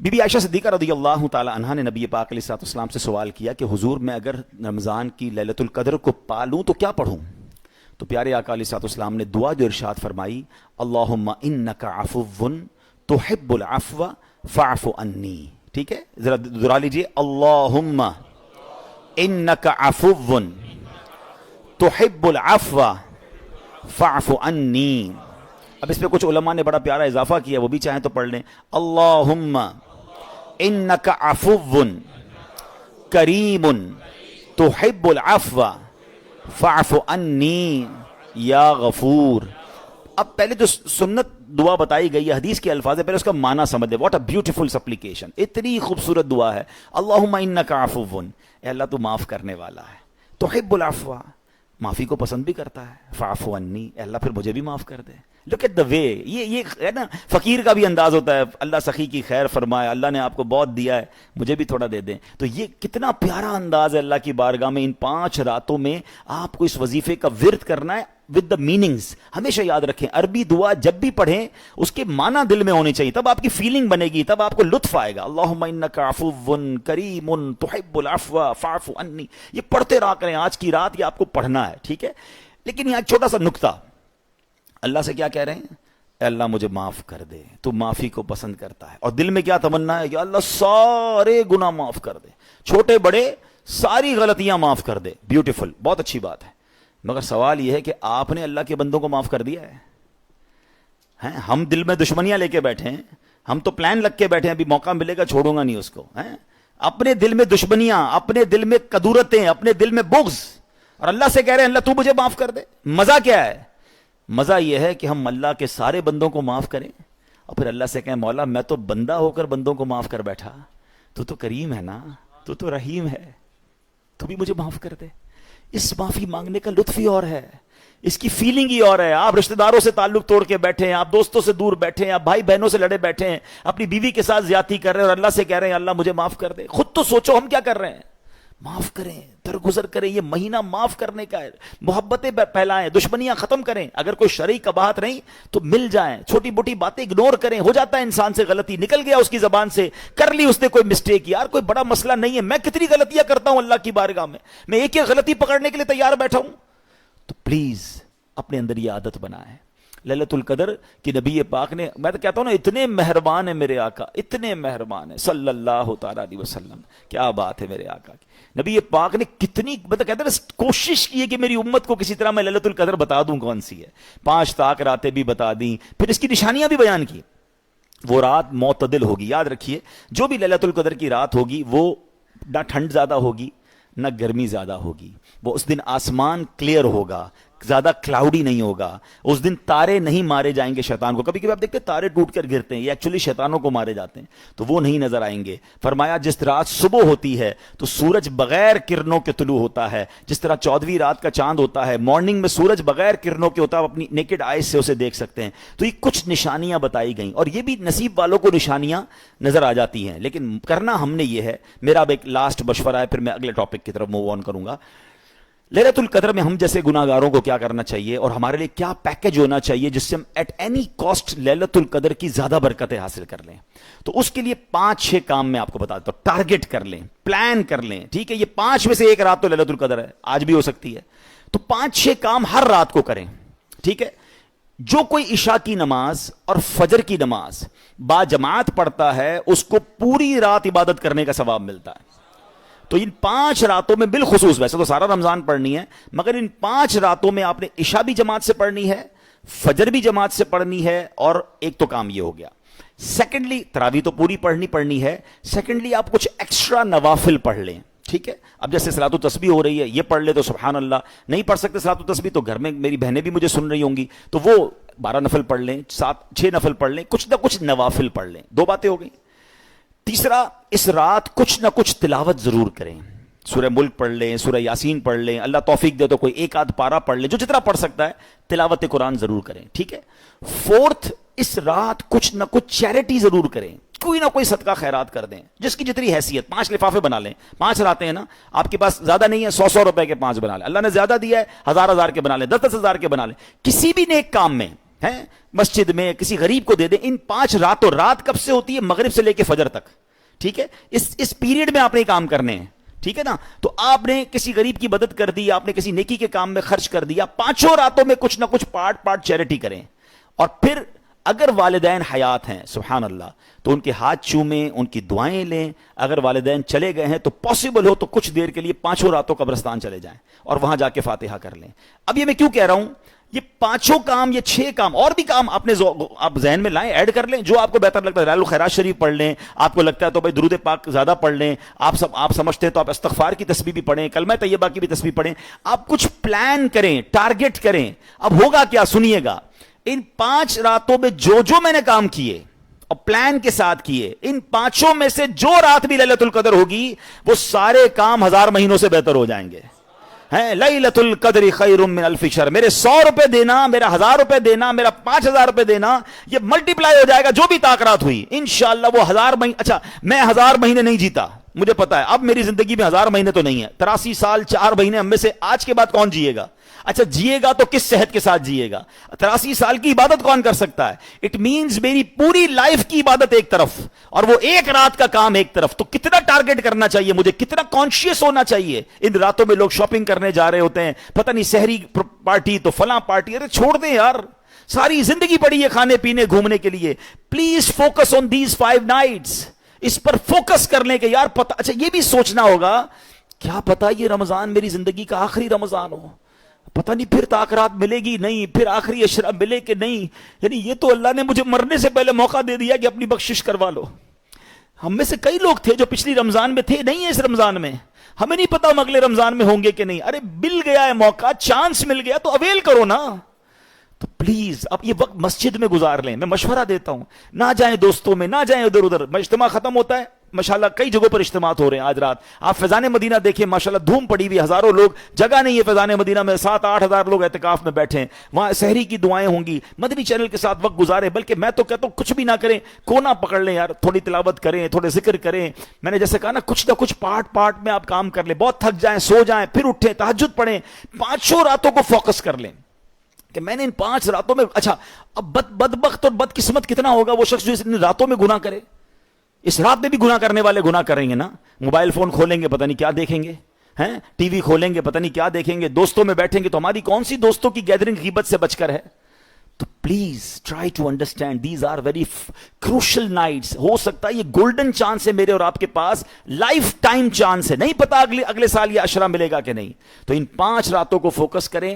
Be be عائشہ صدیقہ رضی اللہ تعالی عنہا نے نبی پاک علیہ الصلوۃ والسلام سے سوال کیا کہ حضور میں اگر رمضان کی لیلۃ القدر کو پالوں تو کیا پڑھوں؟ تو پیارے آقا علیہ الصلوۃ والسلام نے دعا جو ارشاد فرمائی، اللہم انک عفو تحب العفو فاعف عنی. ٹھیک ہے، ذرا دہرا لیجیے، اللہم انک عفو تحب العفو فاعف عنی. اب اس پہ کچھ علماء نے بڑا پیارا اضافہ کیا، وہ بھی چاہیں تو پڑھ لیں، اللہم انک عفو کریم تحب العفو فاعف عنی یا غفور. اب پہلے جو سنت دعا بتائی گئی ہے، حدیث کے الفاظ ہے، پہلے اس کا معنی سمجھ لیں. واٹ اے بیوٹیفل سپلیکیشن، اتنی خوبصورت دعا ہے. اللہم انک عفو، اے اللہ تو معاف کرنے والا ہے، تحب العفو، معافی کو پسند بھی کرتا ہے، فاعف عنی، اے اللہ پھر مجھے بھی معاف کر دے. لک ایٹ دا وے، یہ ہے نا فقیر کا بھی انداز ہوتا ہے، اللہ سخی کی خیر فرمائے، اللہ نے آپ کو بہت دیا ہے، مجھے بھی تھوڑا دے دیں. تو یہ کتنا پیارا انداز ہے اللہ کی بارگاہ میں. ان 5 راتوں میں آپ کو اس وظیفے کا ورد کرنا ہے ود دا میننگز. ہمیشہ یاد رکھیں، عربی دعا جب بھی پڑھیں اس کے معنی دل میں ہونے چاہیے، تب آپ کی فیلنگ بنے گی، تب آپ کو لطف آئے گا. اللہم انک عفو کریم تحب العفو فاعف عنی، یہ پڑھتے رہا کریں. آج کی رات یہ آپ کو پڑھنا ہے، ٹھیک ہے. لیکن یہاں ایک چھوٹا سا نکتہ، اللہ سے کیا کہہ رہے ہیں؟ اے اللہ مجھے معاف کر دے، تو معافی کو پسند کرتا ہے. اور دل میں کیا تمنا ہے؟ یا اللہ سارے گناہ معاف کر دے، چھوٹے بڑے ساری غلطیاں معاف کر دے. بیوٹیفل، بہت اچھی بات ہے. مگر سوال یہ ہے کہ آپ نے اللہ کے بندوں کو معاف کر دیا ہے؟ ہم دل میں دشمنیاں لے کے بیٹھے ہیں، ہم تو پلان لگ کے بیٹھے ہیں، ابھی موقع ملے گا چھوڑوں گا نہیں اس کو. اپنے دل میں دشمنیاں، اپنے دل میں کدورتیں، اپنے دل میں بغض، اور اللہ سے کہہ رہے ہیں اللہ تو مجھے معاف کر دے. مزہ کیا ہے؟ مزہ یہ ہے کہ ہم اللہ کے سارے بندوں کو معاف کریں اور پھر اللہ سے کہیں مولا میں تو بندہ ہو کر بندوں کو معاف کر بیٹھا، تو کریم ہے نا، تو رحیم ہے، تو بھی مجھے معاف کر دے. اس معافی مانگنے کا لطف ہی اور ہے، اس کی فیلنگ ہی اور ہے. آپ رشتہ داروں سے تعلق توڑ کے بیٹھے ہیں، آپ دوستوں سے دور بیٹھے ہیں، آپ بھائی بہنوں سے لڑے بیٹھے ہیں، اپنی بیوی کے ساتھ زیادتی کر رہے ہیں اور اللہ سے کہہ رہے ہیں اللہ مجھے معاف کر دے. خود تو سوچو ہم کیا کر رہے ہیں. معاف کریں، درگزر کریں. یہ مہینہ معاف کرنے کا ہے. محبتیں پھیلائیں، دشمنیاں ختم کریں. اگر کوئی شرعی قباحت نہیں تو مل جائیں، چھوٹی موٹی باتیں اگنور کریں. ہو جاتا ہے انسان سے غلطی، نکل گیا اس کی زبان سے، کر لی اس نے کوئی مسٹیک، یار کوئی بڑا مسئلہ نہیں ہے. میں کتنی غلطیاں کرتا ہوں اللہ کی بارگاہ میں ایک ایک غلطی پکڑنے کے لیے تیار بیٹھا ہوں. تو پلیز اپنے اندر یہ عادت بنائیں. لیلۃ القدر کی نبی پاک نے، میں تو کہتا ہوں نا، اتنے مہربان ہیں میرے آقا، اتنے مہربان ہیں صلی اللہ تعالیٰ علیہ وسلم. کیا بات ہے میرے آقا کی. نبی پاک نے کتنی مطلب کہتے ہیں کوشش کی ہے کہ میری امت کو کسی طرح میں لیلۃ القدر بتا دوں کون سی ہے. 5 طاق راتیں بھی بتا دیں، پھر اس کی نشانیاں بھی بیان کی. وہ رات معتدل ہوگی. یاد رکھیے جو بھی لیلۃ القدر کی رات ہوگی وہ نہ ٹھنڈ زیادہ ہوگی نہ گرمی زیادہ ہوگی. وہ اس دن آسمان کلیئر ہوگا، زیادہ کلاؤڈی نہیں ہوگا. اس دن تارے نہیں مارے جائیں گے شیطان کو. کبھی کبھی آپ دیکھتے ہیں تارے ٹوٹ کر گرتے ہیں، یہ ایکچولی شیطانوں کو مارے جاتے ہیں، تو وہ نہیں نظر آئیں گے. فرمایا جس رات صبح ہوتی ہے تو سورج بغیر کرنوں کے طلوع ہوتا ہے، جس طرح 14ویں رات کا چاند ہوتا ہے، مارننگ میں سورج بغیر کرنوں کے ہوتا ہے، اپنی نیکڈ آئیز سے اسے دیکھ سکتے ہیں. تو یہ کچھ نشانیاں بتائی گئیں، اور یہ بھی نصیب والوں کو نشانیاں نظر آ جاتی ہیں. لیکن کرنا ہم نے یہ ہے. میرا اب ایک لاسٹ مشورہ ہے، پھر میں اگلے ٹاپک کی طرف موو آن کروں گا. لیلۃ القدر میں ہم جیسے گناہگاروں کو کیا کرنا چاہیے اور ہمارے لیے کیا پیکج ہونا چاہیے جس سے ہم ایٹ اینی کاسٹ لیلۃ القدر کی زیادہ برکتیں حاصل کر لیں. تو اس کے لیے 5-6 کام میں آپ کو بتا دیتا ہوں. ٹارگٹ کر لیں، پلان کر لیں، ٹھیک ہے. یہ 5 میں سے ایک رات تو لیلۃ القدر ہے، آج بھی ہو سکتی ہے. تو 5-6 کام ہر رات کو کریں، ٹھیک ہے. جو کوئی عشاء کی نماز اور فجر کی نماز با جماعت پڑھتا ہے اس کو پوری رات عبادت کرنے کا ثواب ملتا ہے. تو ان 5 راتوں میں بالخصوص، ویسے تو سارا رمضان پڑھنی ہے، مگر ان 5 راتوں میں آپ نے عشاء بھی جماعت سے پڑھنی ہے، فجر بھی جماعت سے پڑھنی ہے. اور ایک تو کام یہ ہو گیا. سیکنڈلی تراویح تو پوری پڑھنی ہے. سیکنڈلی آپ کچھ ایکسٹرا نوافل پڑھ لیں، ٹھیک ہے. اب جیسے صلاۃ التسبیح ہو رہی ہے، یہ پڑھ لے تو سبحان اللہ. نہیں پڑھ سکتے صلاۃ التسبیح تو گھر میں میری بہنیں بھی مجھے سن رہی ہوں گی، تو وہ 12 نفل پڑھ لیں، 7-6 نفل پڑھ لیں، کچھ نہ کچھ نوافل پڑھ لیں. 2 باتیں ہو گئیں. تیسرا، اس رات کچھ نہ کچھ تلاوت ضرور کریں. سورہ ملک پڑھ لیں، سورہ یاسین پڑھ لیں، اللہ توفیق دے تو کوئی 1-8 پارہ پڑھ لیں، جو جتنا پڑھ سکتا ہے تلاوت قرآن ضرور کریں، ٹھیک ہے. 4، اس رات کچھ نہ کچھ چیریٹی ضرور کریں. کوئی نہ کوئی صدقہ خیرات کر دیں جس کی جتنی حیثیت. 5 لفافے بنا لیں. 5 راتیں ہیں نا، آپ کے پاس زیادہ نہیں ہے، 100 روپے کے 5 بنا لیں. اللہ نے زیادہ دیا ہے، 1000 کے بنا لیں، 10,000 کے بنا لیں. کسی بھی نیک کام میں ہیں مسجد میں کسی غریب کو دے دیں. ان 5 راتوں رات کب سے ہوتی ہے؟ مغرب سے لے کے فجر تک. ٹھیک ہے, اس پیریڈ میں آپ نے کام کرنے ہیں. ٹھیک ہے نا, تو آپ نے کسی غریب کی مدد کر دی, آپ نے کسی نیکی کے کام میں خرچ کر دیا. 5 راتوں میں کچھ نہ کچھ پارٹ چیریٹی کریں. اور پھر اگر والدین حیات ہیں, سبحان اللہ, تو ان کے ہاتھ چومیں, ان کی دعائیں لیں. اگر والدین چلے گئے ہیں تو پاسبل ہو تو کچھ دیر کے لیے 5 راتوں قبرستان چلے جائیں اور وہاں جا کے فاتحہ کر لیں. اب یہ میں کیوں کہہ رہا ہوں, یہ 5 کام, یہ 6 کام اور بھی کام آپ ذہن میں لائیں, ایڈ کر لیں. جو آپ کو بہتر لگتا ہے, دلائل الخیرات شریف پڑھ لیں. آپ کو لگتا ہے تو بھائی درود پاک زیادہ پڑھ لیں. آپ سمجھتے ہیں تو آپ استغفار کی تسبیح بھی پڑھیں, کلمہ طیبہ کی بھی تسبیح پڑھیں. آپ کچھ پلان کریں, ٹارگٹ کریں. اب ہوگا کیا, سنیے گا. ان 5 راتوں میں جو میں نے کام کیے اور پلان کے ساتھ کیے, ان 5 میں سے جو رات بھی لیلۃ القدر ہوگی, وہ سارے کام 1000 مہینوں سے بہتر ہو جائیں گے. لیلۃ القدر خیر من الف شہر. میرے 100 روپے دینا, میرا 1000 روپے دینا, میرا 5000 روپے دینا, یہ ملٹی پلائی ہو جائے گا. جو بھی طاقت ہوئی انشاءاللہ وہ 1000 مہینے. اچھا, میں 1000 مہینے نہیں جیتا, مجھے پتا ہے. اب میری زندگی میں 1000 مہینے تو نہیں ہے. 83 سال 4 مہینے ہم میں سے آج کے بعد کون جیے گا؟ اچھا جیے گا تو کس صحت کے ساتھ جیے گا؟ 83 سال کی عبادت کون کر سکتا ہے؟ اٹ مینز میری پوری لائف کی عبادت ایک طرف اور وہ ایک رات کا کام ایک طرف. تو کتنا ٹارگٹ کرنا چاہیے مجھے, کتنا کانشیس ہونا چاہیے. ان راتوں میں لوگ شاپنگ کرنے جا رہے ہوتے ہیں, پتہ نہیں سحری پارٹی تو فلاں پارٹی. ارے چھوڑ دیں یار, ساری زندگی پڑی ہے کھانے پینے گھومنے کے لیے. Please focus on these 5 nights. اس پر فوکس کر لیں کہ یار پتہ. اچھا یہ بھی سوچنا ہوگا, کیا پتا یہ رمضان میری زندگی کا آخری رمضان ہو, پتہ نہیں پھر تاخرات ملے گی نہیں, پھر آخری اشرا ملے کہ نہیں. یعنی یہ تو اللہ نے مجھے مرنے سے پہلے موقع دے دیا کہ اپنی بخشش کروا لو. ہم میں سے کئی لوگ تھے جو پچھلی رمضان میں تھے, نہیں ہے اس رمضان میں, ہمیں نہیں پتا ہم اگلے رمضان میں ہوں گے کہ نہیں. ارے مل گیا ہے موقع, چانس مل گیا تو اویل کرو نا. تو پلیز اب یہ وقت مسجد میں گزار لیں. میں مشورہ دیتا ہوں, نہ جائیں دوستوں میں, نہ جائیں ادھر ادھر. اجتماع ختم ہوتا ہے, ماشاءاللہ کئی جگہوں پر اجتماعات ہو رہے ہیں. آج رات آپ فیضان مدینہ دیکھیں, ماشاءاللہ دھوم پڑی ہوئی, ہزاروں لوگ, جگہ نہیں ہے فیضان مدینہ میں, 7-8 ہزار لوگ اعتکاف میں بیٹھے ہیں. وہاں سحری کی دعائیں ہوں گی. مدنی چینل کے ساتھ وقت گزارے. بلکہ میں تو کہتا ہوں کچھ بھی نہ کریں, کونا پکڑ لیں یار, تھوڑی تلاوت کریں, تھوڑے ذکر کریں. میں نے جیسے کہا نا, کچھ نہ کچھ پارٹ میں آپ کام کر لیں. بہت تھک جائیں, سو جائیں, پھر اٹھیں, تہجد پڑھیں. 5 راتوں کو فوکس کر لیں کہ میں نے ان 5 راتوں میں. اچھا اب بدبخت اور بدقسمت کتنا ہوگا وہ شخص جو ان راتوں میں گناہ کرے. اس رات میں بھی گناہ کرنے والے گناہ کریں گے نا. موبائل فون کھولیں گے, پتہ نہیں کیا دیکھیں گے, ہیں ٹی وی کھولیں گے, پتہ نہیں کیا دیکھیں گے. دوستوں میں بیٹھیں گے تو ہماری کون سی دوستوں کی گیدرنگ غیبت سے بچ کر ہے. تو please try to understand these are very crucial nights. ہو سکتا ہے یہ گولڈن چانس ہے میرے اور آپ کے پاس, لائف ٹائم چانس ہے. نہیں پتا اگلے سال یہ اشرا ملے گا کہ نہیں. تو ان 5 راتوں کو فوکس کریں.